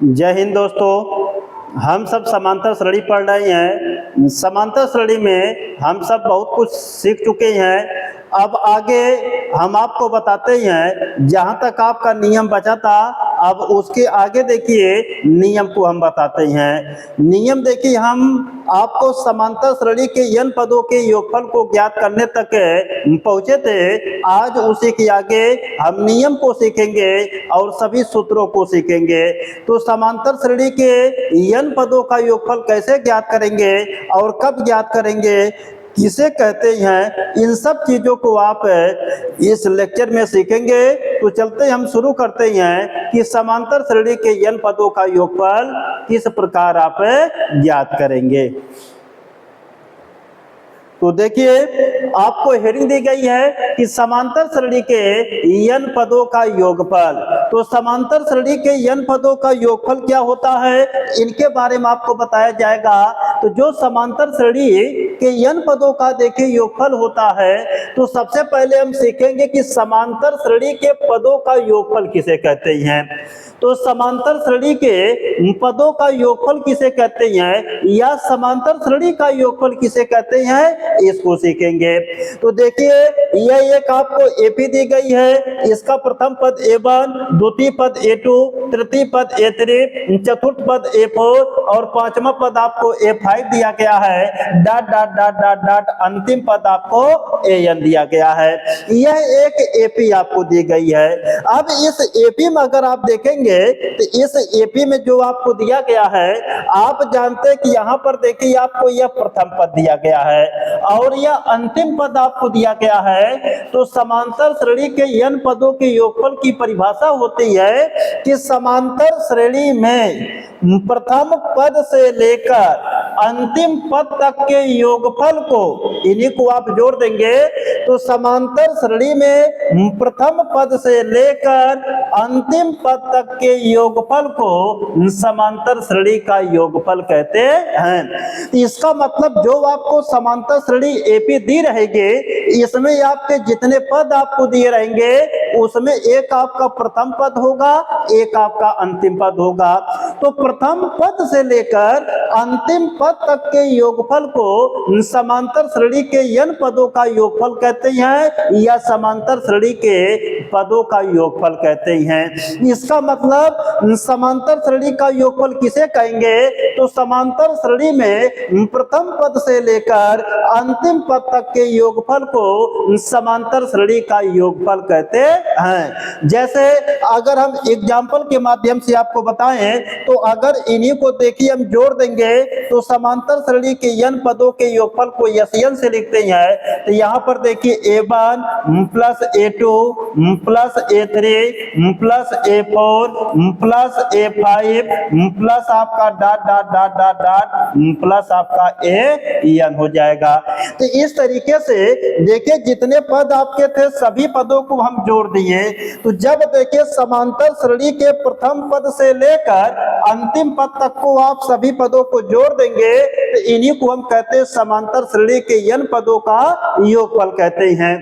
जय हिंद दोस्तों। हम सब समांतर श्रेणी पढ़ रहे हैं। समांतर श्रेणी में हम सब बहुत कुछ सीख चुके हैं। अब आगे हम आपको बताते हैं, जहाँ तक आपका नियम बचा था अब उसके आगे देखिए नियम को हम बताते हैं। नियम देखिए, हम आपको समांतर श्रेणी के n पदों के योगफल को ज्ञात करने तक पहुंचे थे। आज उसी के आगे हम नियम को सीखेंगे और सभी सूत्रों को सीखेंगे। तो समांतर श्रेणी के n पदों का योगफल कैसे ज्ञात करेंगे और कब ज्ञात करेंगे, किसे कहते हैं, इन सब चीजों को आप इस लेक्चर में सीखेंगे। तो चलते हम शुरू करते हैं कि समांतर श्रेणी के n पदों का योगफल किस प्रकार आप ज्ञात करेंगे। तो देखिए, आपको हेडिंग दी गई है कि समांतर श्रेणी के n पदों का योगफल। तो समांतर श्रेणी के n पदों का योगफल क्या होता है, इनके बारे में आपको बताया जाएगा। तो जो समांतर श्रेणी के n पदों का देखिए योगफल होता है, तो सबसे पहले हम सीखेंगे कि समांतर श्रेणी के पदों का योगफल किसे कहते हैं। तो समांतर श्रेणी के पदों का योगफल किसे कहते हैं या समांतर श्रेणी का योगफल किसे कहते हैं, इसको सीखेंगे। तो देखिए, यह एक आपको एपी दी गई है। इसका प्रथम पद A1, द्वितीय पद A2, तृतीय पद A3, चतुर्थ पद A4 और पांचवा पद आपको A5 दिया गया है। Dot dot dot dot dot अंतिम पद आपको AN दिया गया है। यह एक एपी आपको दी गई है। अब इस एपी में अगर आप देखेंगे तो इस एपी में जो आपको दिया गया है, आप जानते हैं कि यहाँ पर देखिए आपको यह प्रथम पद दिया गया है और यह अंतिम पद आपको दिया गया है। तो समांतर श्रेणी के n पदों के योगफल की परिभाषा होती है कि समांतर श्रेणी में प्रथम पद से लेकर अंतिम पद तक के योगफल को, इन्हीं को आप जोड़ देंगे। तो समांतर श्रेणी में प्रथम पद से लेकर अंतिम पद तक के योगफल को समांतर श्रेणी का योगफल कहते हैं। इसका मतलब जो आपको समांतर श्रेणी एपी दी रहेगी, इसमें आपके जितने पद आपको दिए रहेंगे उसमें एक आपका प्रथम पद होगा, एक आपका अंतिम पद होगा। तो प्रथम पद से लेकर अंतिम पद तक के योगफल को समांतर श्रेणी के n पदों का योगफल कहते हैं या समांतर श्रेणी के पदों का योगफल कहते हैं। इसका मतलब समांतर श्रेणी का योगफल किसे कहेंगे, तो समांतर श्रेणी में प्रथम पद से लेकर अंतिम पद तक के योगफल को समांतर श्रेणी का योगफल कहते हैं। जैसे अगर हम एग्जाम्पल के माध्यम से आपको बताएं, तो अगर इन्हीं को देखिए हम जोड़ देंगे तो समांतर श्रेणी के n पदों के योगफल को SN से लिखते हैं। तो यहाँ पर देखिए A1 plus A2 plus A3 plus A4 plus A5 plus आपका dot dot dot dot dot plus आपका AN हो जाएगा। तो इस तरीके से देखिए जितने पद आपके थे सभी पदों को हम जोड़ दिए। तो जब देखिए समांतर श्रेणी के प्रथम पद से लेकर अंतिम पद तक को आप सभी पदों को जोड़ देंगे, तो इन्हीं को हम कहते हैं समांतर श्रेणी के n पदों का योगफल कहते हैं।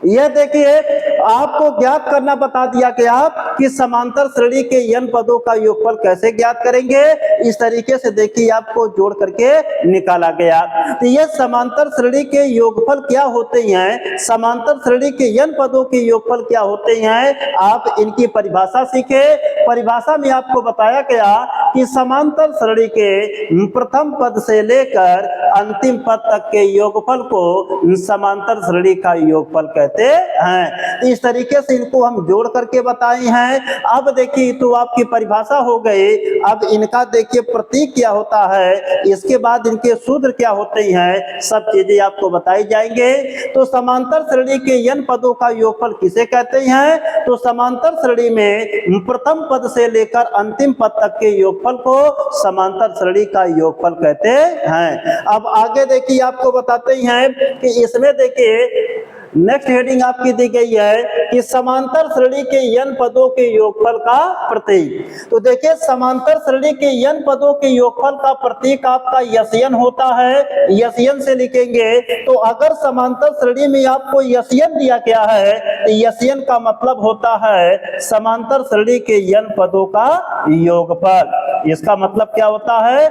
यह देखिए आपको ज्ञात करना बता दिया गया कि समांतर श्रेणी के n पदों का योगफल कैसे ज्ञात करेंगे। इस तरीके से देखिए आपको जोड़ करके निकाला गया। तो यह समांतर श्रेणी के योगफल क्या होते हैं, समांतर श्रेणी के n पदों के योगफल क्या होते हैं, आप इनकी परिभाषा सीखे। परिभाषा में आपको बताया गया कि समांतर श्रेणी के प्रथम पद से लेकर अंतिम पद तक के योगफल को समांतर श्रेणी का योगफल कहते हैं। इस तरीके से इनको हम जोड़ करके बताए हैं। अब देखिए तो आपकी परिभाषा हो गई। अब इनका देखिए प्रतीक क्या होता है, इसके बाद इनके सूत्र क्या होते हैं, सब चीजें आपको बताई जाएंगे। तो समांतर श्रेणी के n पदों का योगफल किसे कहते हैं, तो समांतर श्रेणी में प्रथम पद से लेकर अंतिम पद तक के योगफल को समांतर श्रेणी का योगफल कहते हैं। अब आगे देखिए आपको बताते हैं कि इसमें देखिए नेक्स्ट हेडिंग आपकी दी गई है कि समांतर श्रेणी के n पदों के योगफल का प्रतीक। तो देखिए समांतर श्रेणी के n पदों के योगफल का प्रतीक आपका यसन होता है, यसन से लिखेंगे। तो अगर समांतर श्रेणी में आपको यसन दिया गया है तो यसन का मतलब होता है समांतर श्रेणी के n पदों का योगफल। इसका मतलब क्या होता है?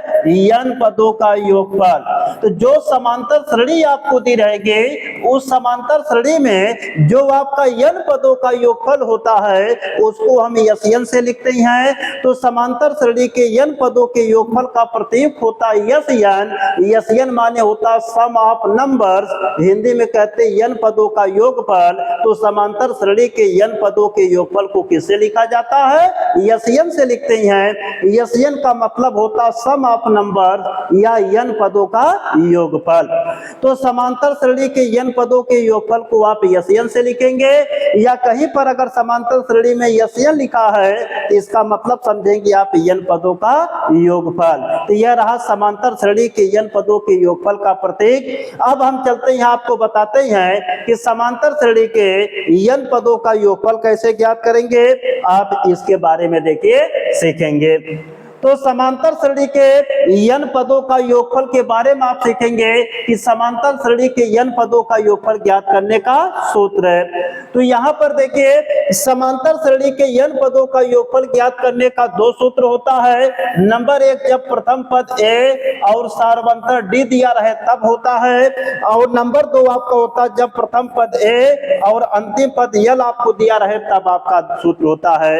n पदों का योगफल। तो जो समांतर श्रेणी आपको दी रहेगी उस समांतर श्रेणी में जो आपका n पदों का योगफल होता है उसको हम यसन से लिखते हैं। तो समांतर श्रेणी के n पदों के योगफल का प्रतीक होता है यसन। यसन माने होता सम ऑफ नंबर्स, हिंदी में कहते हैं n पदों का योगफल। तो समांतर श्रेणी के n पदों के योगफल को किससे लिखा जाता है? यसन से लिखते हैं। यसन का मतलब होता सम ऑफ नंबर या n पदों का योगफल। तो समांतर श्रेणी के n पदों के योगफल को आप यसन से लिखेंगे, या कहीं पर अगर समांतर श्रेणी में यसन लिखा है तो इसका मतलब समझेंगे आप n पदों का योगफल। तो यह रहा समांतर श्रेणी के n पदों के योगफल का प्रतीक। अब हम चलते हैं आपको बताते हैं कि समांतर श्रेणी के n पदों का योगफल कैसे ज्ञात करेंगे, आप इसके बारे में देखिए सीखेंगे। तो समांतर श्रेणी के n पदों का योगफल के बारे में आप सीखेंगे कि समांतर श्रेणी के n पदों का योगफल ज्ञात करने का सूत्र है। तो यहाँ पर देखिए समांतर श्रेणी के n पदों का योगफल ज्ञात करने का दो सूत्र होता है। नंबर एक, जब प्रथम पद a और सारवंतर d दिया रहे तब होता है, और नंबर दो आपका होता है जब प्रथम पद a और अंतिम पद l आपको दिया रहे तब आपका सूत्र होता है।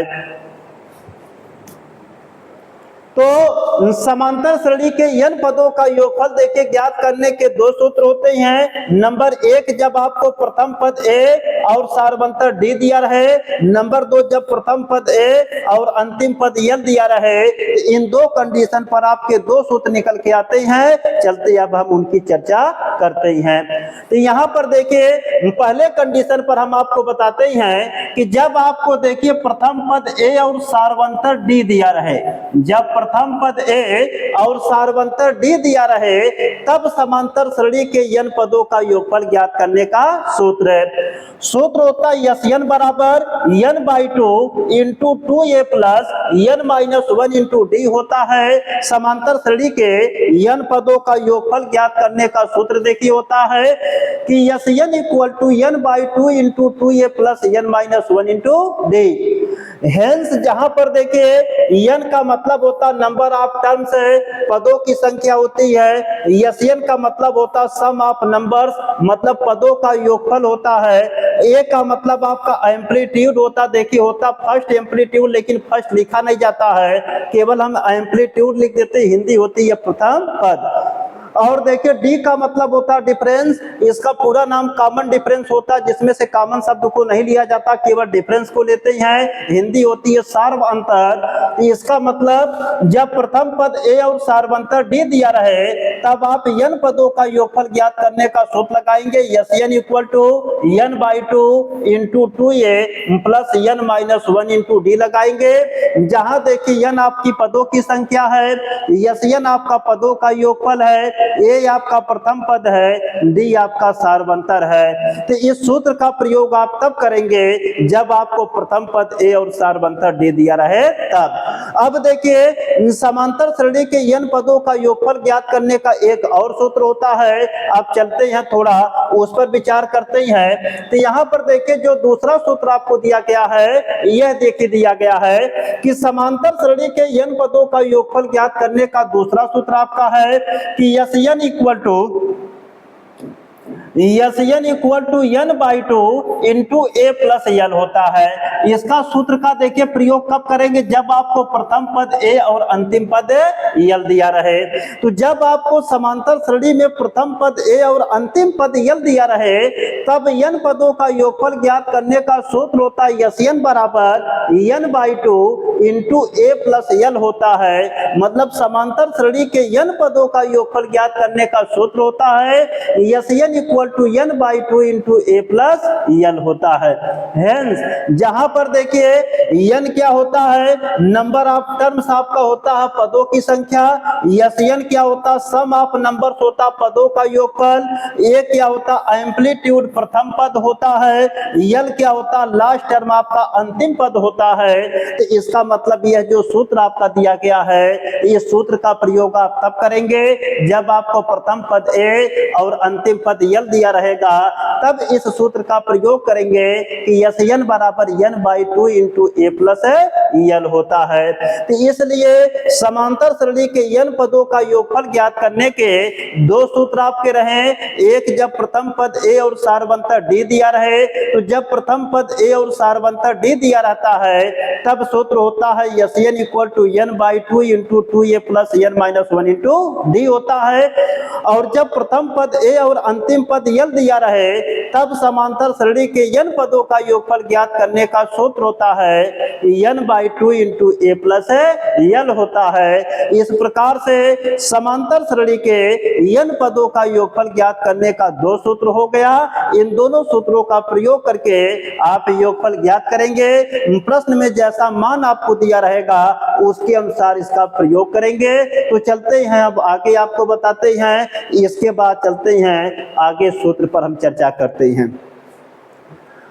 तो समांतर श्रेणी के n पदों का योगफल देखिए ज्ञात करने के दो सूत्र होते हैं। नंबर एक, जब आपको प्रथम पद a और सारवंतर d दिया रहे। नंबर दो, जब प्रथम पद a और अंतिम पद l दिया रहे। इन दो कंडीशन पर आपके दो सूत्र निकल के आते हैं। चलते अब हम उनकी चर्चा करते हैं। तो यहाँ पर देखिए पहले कंडीशन पर हम आपको बताते हैं कि जब आपको देखिए प्रथम पद a और सारवंतर d दिया रहे, जब प्रथम पद a और सारवंतर d दिया रहे तब समांतर श्रेणी के n पदों का योगफल ज्ञात करने का सूत्र है। सूत्र होता है यसन बराबर n/2 into 2a plus n-1 into d होता है। समांतर श्रेणी के n पदों का योगफल ज्ञात करने का सूत्र देखिए होता है कि S n equal to n/2 into 2a plus n-1 into d। Hence जहां पर देखिए n का मतलब होता नंबर ऑफ टर्म्स है, पदों की संख्या होती है। यसन का मतलब होता सम ऑफ नंबर्स, मतलब पदों का योगफल होता है। ए का मतलब आपका एम्पलीट्यूड होता, देखिए होता फर्स्ट एम्पलीट्यूड, लेकिन फर्स्ट लिखा नहीं जाता है, केवल हम एम्पलीट्यूड लिख देते, हिंदी होती है प्रथम पद। और देखिए डी का मतलब होता है डिफरेंस, इसका पूरा नाम कॉमन डिफरेंस होता है जिसमें से कॉमन शब्द को नहीं लिया जाता, केवल डिफरेंस को लेते हैं। हिंदी होती है सार्वअंतर। इसका मतलब जब प्रथम पद ए और सार्वअंतर डी दिया रहे तब आप n पदों का योगफल ज्ञात करने का सूत्र लगाएंगे। S n equal to n/2 into 2a plus n-1 into d लगाएंगे। जहां देखिए n आपकी पदों की संख्या है, यसन आपका पदों का योगफल है, ए आपका प्रथम पद है, डी आपका सारवंतर है। तो इस सूत्र का प्रयोग आप तब करेंगे जब आपको प्रथम पद ए और सारवंतर डी दिया रहे तब। अब देखिए समांतर श्रेणी के n पदों का योगफल ज्ञात करने का एक और सूत्र होता है। आप चलते हैं थोड़ा उस पर विचार करते हैं। तो यहाँ पर देखिए जो दूसरा सूत्र आपको दिया गया है, यह देखिए दिया गया है कि समांतर श्रेणी के n पदों का योगफल ज्ञात करने का दूसरा सूत्र आपका है कि S n equal to n/2 into a plus l होता है। इसका सूत्र का देखिए प्रयोग कब करेंगे, जब आपको प्रथम पद a और अंतिम पद l दिया रहे। तो जब आपको समांतर श्रेणी में प्रथम पद a और अंतिम पद l दिया रहे तब n पदों का योगफल ज्ञात करने का सूत्र होता है यसन बराबर n/2 into a plus l होता है। मतलब समांतर श्रेणी के n पदों का योगफल ज्ञात करने का सूत्र होता है S n equal equal to n by 2 into A plus L होता है। हेंस जहां पर देखिए n क्या होता है, नंबर ऑफ टर्म्स आपका होता है पदों की संख्या, n क्या होता है, सम ऑफ नंबर्स होता पदों का योगफल, a क्या होता एम्पलीट्यूड प्रथम पद होता है, l क्या होता लास्ट टर्म आपका अंतिम पद होता है। तो इसका मतलब यह जो सूत्र आपका दिया गया है, इस सूत्र का प्रयोग आप तब करेंगे जब आपको प्रथम पद a और अंतिम पद l दिया रहेगा, तब इस सूत्र का प्रयोग करेंगे कि Sn बराबर n by 2 into A plus L होता है। तो इसलिए समांतर श्रेणी के n पदों का योगफल ज्ञात करने के दो सूत्र आपके रहे। एक जब प्रथम पद a और सारवंतर d दिया रहे, तो जब प्रथम पद a और सारवंतर d दिया रहता है तब सूत्र होता है Sn equal to n by 2 into 2a plus n minus 1 into d होता है। और जब प्रथम पद a और अंतिम पद l दिया रहे तब समांतर श्रेणी के n पदों का योगफल ज्ञात करने का सूत्र होता है n by 2 into A plus l होता है। इस प्रकार से समांतर श्रेणी के n पदों का योगफल ज्ञात करने का दो सूत्र हो गया। इन दोनों सूत्रों का प्रयोग करके आप योगफल ज्ञात करेंगे। प्रश्न में जैसा मान आपको दिया रहेगा उसके अनुसार इसका प्रयोग करेंगे। तो चलते हैं अब आगे, आपको बताते हैं, इसके बाद चलते हैं आगे सूत्र पर हम चर्चा करते हैं।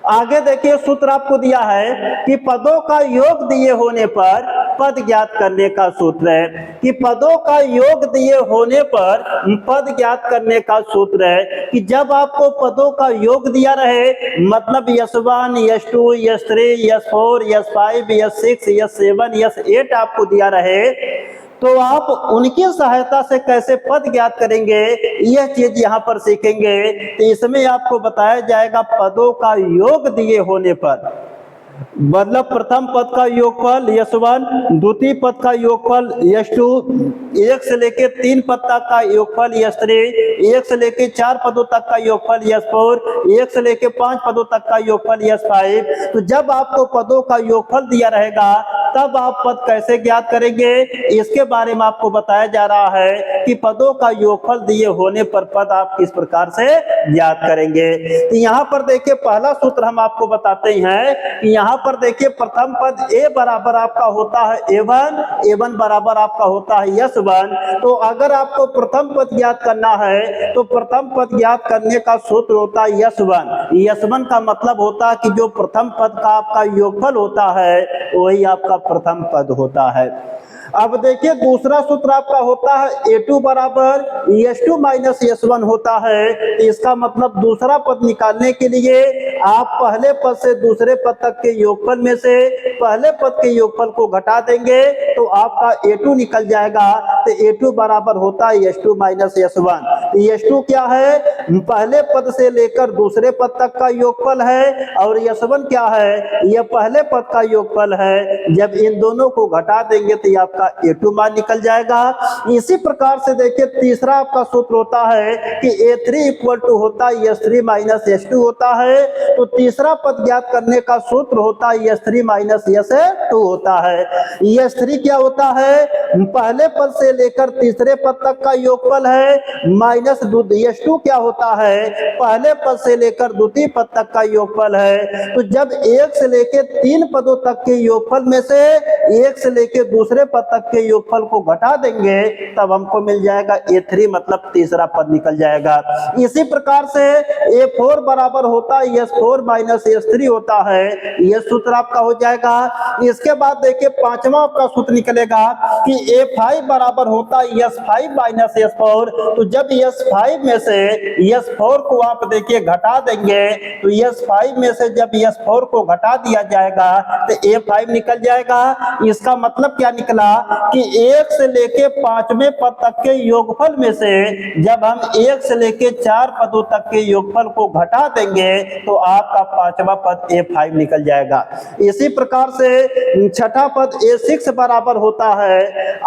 आगे देखिए सूत्र आपको दिया है कि पदों का योग दिए होने पर पद ज्ञात करने का सूत्र है, कि पदों का योग दिए होने पर पद ज्ञात करने का सूत्र है कि जब आपको पदों का योग दिया रहे, मतलब S1 S2 S3 S4 S5 S6 S7 S8 आपको दिया रहे, तो आप उनकी सहायता से कैसे पद ज्ञात करेंगे यह चीज यहाँ पर सीखेंगे। तो इसमें आपको बताया जाएगा पदों का योग दिए होने पर, मतलब प्रथम पद का योगफल S1, द्वितीय पद का योगफल S2, 1 से लेके 3 पद तक का योगफल S3, 1 से लेके 4 पदों तक का योगफल S4, 1 से लेके 5 पदों तक का योगफल S5। तो जब आपको पदों का योगफल दिया रहेगा तब आप पद कैसे ज्ञात करेंगे, इसके बारे में आपको बताया जा रहा है कि पदों का योगफल दिए होने पर पद आप किस प्रकार से ज्ञात करेंगे। तो यहाँ पर देखिए पहला सूत्र हम आपको बताते हैं कि यहाँ पर देखिए प्रथम पद a बराबर आपका होता है a1 बराबर आपका होता है S1। तो अगर आपको प्रथम पद ज्ञात करना है तो प्रथम पद ज्ञात करने का सूत्र होता है S1 का मतलब होता है कि जो प्रथम पद का आपका योगफल होता है वही आपका प्रथम पद होता है। अब देखिए दूसरा सूत्र आपका होता है A2 बराबर S2 माइनस S1 होता है। इसका मतलब दूसरा पद निकालने के लिए आप पहले पद से दूसरे पद तक के योगफल में से पहले पद के योगफल को घटा देंगे तो आपका A2 निकल जाएगा। तो A2 बराबर होता है S2 माइनस S1। S2 क्या है, पहले पद से लेकर दूसरे पद तक का योगफल है, और S1 क्या है, यह पहले पद का योगफल है। जब इन दोनों को घटा देंगे तो आपका A2 मान निकल जाएगा। इसी प्रकार से देखिए तीसरा आपका सूत्र होता है कि A3 इक्वल टू होता है S3 माइनस S2 होता है। तो तीसरा पद ज्ञात करने का सूत्र होता है S3 माइनस S2 होता है। S3 क्या होता है, पहले पद से लेकर तीसरे पद तक का योगफल है, माइनस S2 क्या होता है, पहले पद से लेकर द्वितीय पद तक का योगफल है। तो जब 1 से लेकर 3 पदों तक के योगफल में से 1 से लेकर दूसरे पद तक के योगफल को घटा देंगे तब हमको मिल जाएगा A3, मतलब तीसरा पद निकल जाएगा। इसी प्रकार से A4 बराबर होता है S4 माइनस S3 होता है। यह सूत्र आपका हो जाएगा। इसके बाद देखिए पांचवा आपका सूत्र निकलेगा कि A5 बराबर होता है S5 माइनस S4। तो जब S5 में से S4 को आप देखिए घटा देंगे तो S5 में से जब S4 को घटा दिया जाएगा तो A5 निकल जाएगा। इसका मतलब क्या निकला कि 1 से लेके 5वें पद तक के योगफल में से जब हम 1 से लेके 4 पदों तक के योगफल को घटा देंगे तो आपका पांचवा पद A5 निकल जाएगा। इसी प्रकार से छठा पद A6 बराबर होता है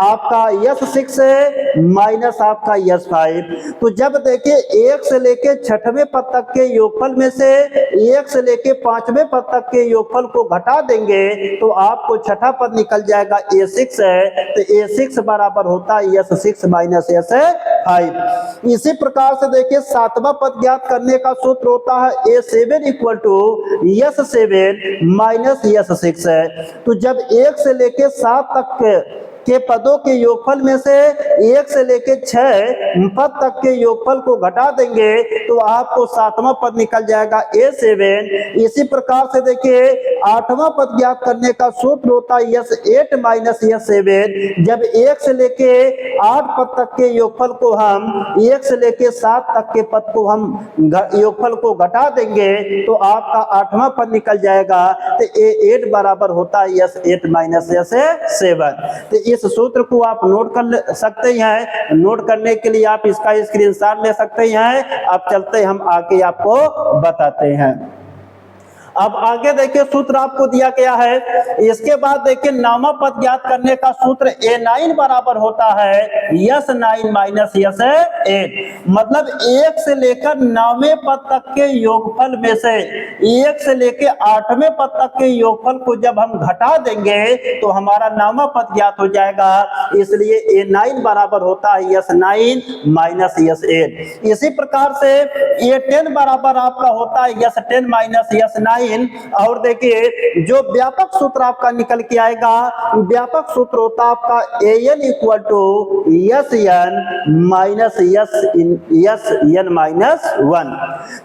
आपका S6 माइनस आपका S5। तो जब देखिए 1 एक से लेके छठवें पद तक के योगफल में से एक से लेके पांचवें पद तक के योगफल को घटा देंगे तो आपको छठा पद निकल जाएगा a6 है, तो a6 बराबर होता है s6 माइनस s5। इसी प्रकार से देखिए सातवां पद ज्ञात करने का सूत्र होता है a7 equal to s7 minus s6 है। तो जब 1 से लेके 7 तक के पदों के योगफल में से 1 से लेके 6 पद तक के योगफल को घटा देंगे तो आपको सातवां पद निकल जाएगा a7। इसी प्रकार से देखिए आठवां पद ज्ञात करने का सूत्र होता है s8 माइनस s7। जब 1 से लेके 8 पद तक के योगफल को हम 1 से लेके 7 तक के पद को हम योगफल को घटा देंगे तो आपका आठवां पद निकल जाएगा, तो a8 बराबर होता है s8 माइनस s7। तो इस सूत्र को आप नोट कर सकते हैं। नोट करने के लिए आप इसका स्क्रीनशॉट ले सकते हैं। अब चलते हम आगे आपको बताते हैं। अब आगे देखिए सूत्र आपको दिया गया है। इसके बाद देखिए नौवां पद ज्ञात करने का सूत्र a9 बराबर होता है s9 माइनस s8। मतलब 1 से लेकर 9वें पद तक के योगफल में से 1 से लेकर 8वें पद तक के योगफल को जब हम घटा देंगे तो हमारा नौवां पद ज्ञात हो जाएगा। इसलिए a9 बराबर होता है s9 माइनस s8। इसी प्रकार से a10 बराबर आपका होता है s10 माइनस s9। और देखिए जो व्यापक सूत्र आपका निकल के आएगा, व्यापक सूत्र होता है आपका an equal to sn minus sn minus 1।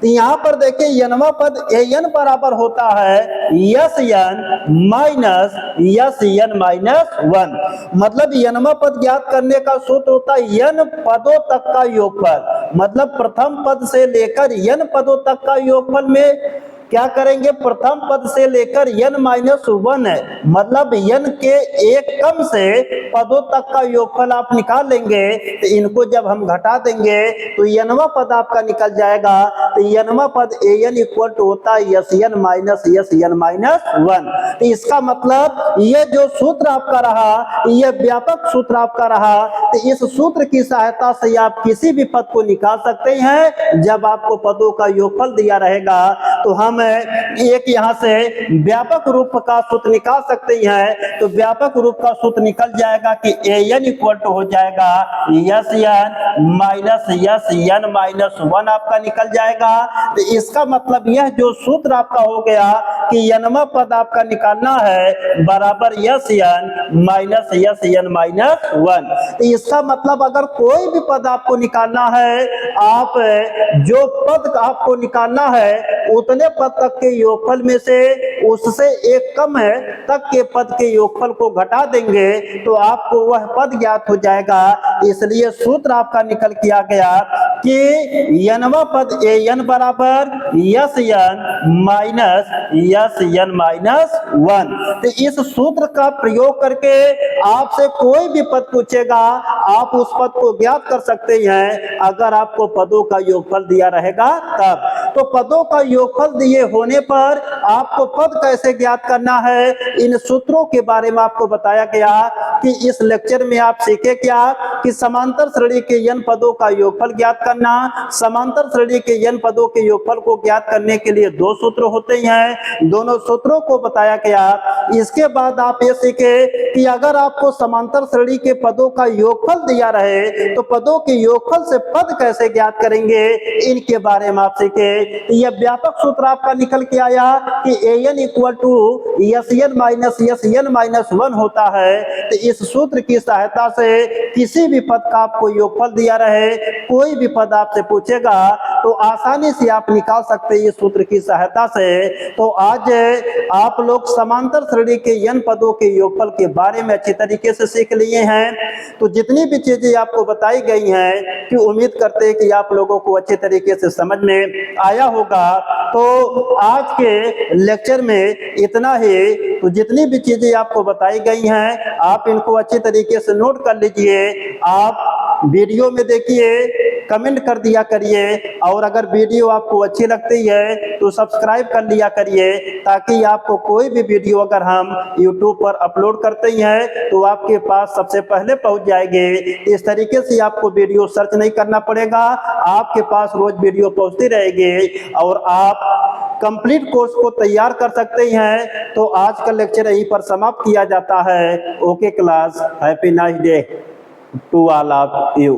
तो यहाँ पर देखिए नवा पद an बराबर होता है sn माइनस sn माइनस 1। मतलब नवा पद ज्ञात करने का सूत्र होता है n पदों तक का योगफल। मतलब प्रथम पद से लेकर n पदों तक का योगफल में क्या करेंगे, प्रथम पद से लेकर n माइनस 1 है, मतलब n के एक कम से पदों तक का योगफल आप निकाल लेंगे। तो इनको जब हम घटा देंगे तो nवां पद आपका निकल जाएगा। तो nवां पद an इक्वल टू होता है sn माइनस sn माइनस 1। तो इसका मतलब ये जो सूत्र आपका रहा ये व्यापक सूत्र आपका रहा। तो इस सूत्र की सहायता से आप किसी भी पद को निकाल सकते हैं। जब आपको पदों का योगफल दिया रहेगा तो हम एक यहाँ से व्यापक रूप का सूत्र निकाल सकते हैं। तो व्यापक रूप का सूत्र निकल जाएगा कि an इक्वल टू हो जाएगा sn माइनस sn माइनस 1 आपका निकल जाएगा। तो इसका मतलब यह जो सूत्र आपका हो गया कि nवां पद आपका निकालना है बराबर sn माइनस sn माइनस 1। तो इसका मतलब अगर कोई भी पद आपको निकालना है, आप जो पद आपको निकालना है उतने पद तक के योगफल में से उससे एक कम है तक के पद के योगफल को घटा देंगे तो आपको वह पद ज्ञात हो जाएगा। इसलिए सूत्र आपका निकल के आ गया कि nवां पद an बराबर sn माइनस sn माइनस 1। तो इस सूत्र का प्रयोग करके आपसे कोई भी पद पूछेगा आप उस पद को ज्ञात कर सकते हैं अगर आपको पदों का योगफल दिया रहेगा तब। तो पदों का योगफल दिए होने पर आपको पद कैसे ज्ञात करना है, इन सूत्रों के बारे में आपको बताया गया कि इस लेक्चर में आप सीखे क्या कि समांतर श्रेणी के n पदों का योगफल ज्ञात करना। समांतर श्रेणी के n पदों के योगफल को ज्ञात करने के लिए दो सूत्र होते हैं, दोनों सूत्रों को बताया गया। इसके बाद आप ये सीखे कि अगर आपको समांतर श्रेणी के पदों का योगफल दिया रहे तो पदों के योगफल से पद कैसे ज्ञात करेंगे, इनके बारे में आप सीखे। यह व्यापक सूत्र आपका निकल के आया कि an equal to sn minus sn minus 1 होता है। तो इस सूत्र की सहायता से किसी भी पद का आपको योगफल दिया रहे, कोई भी पद आपसे पूछेगा तो आसानी से आप निकाल सकते हैं इस सूत्र की सहायता से। तो आज आप लोग समांतर श्रेणी के n पदों के योगफल के बारे में अच्छी तरीके से सीख लिए हैं। तो जितनी भी चीजें आपको बताई गई हैं कि उम्मीद करते हैं कि आप लोगों को अच्छे तरीके से समझ में आया होगा। तो आज के लेक्चर में इतना ही। तो जितनी भी चीजें आपको बताई गई हैं आप इनको अच्छे तरीके से नोट कर लीजिए। आप वीडियो में देखिए कमेंट कर दिया करिए और अगर वीडियो आपको अच्छी लगती है तो सब्सक्राइब कर लिया करिए, ताकि आपको कोई भी वीडियो अगर हम YouTube पर अपलोड करते हैं तो आपके पास सबसे पहले पहुंच जाएंगे। इस तरीके से आपको वीडियो सर्च नहीं करना पड़ेगा, आपके पास रोज वीडियो पहुंचती रहेगी और आप कंप्लीट कोर्स को तैयार कर सकते हैं। तो आज का लेक्चर यहीं पर समाप्त किया जाता है। Okay class, happy nice day to all of you.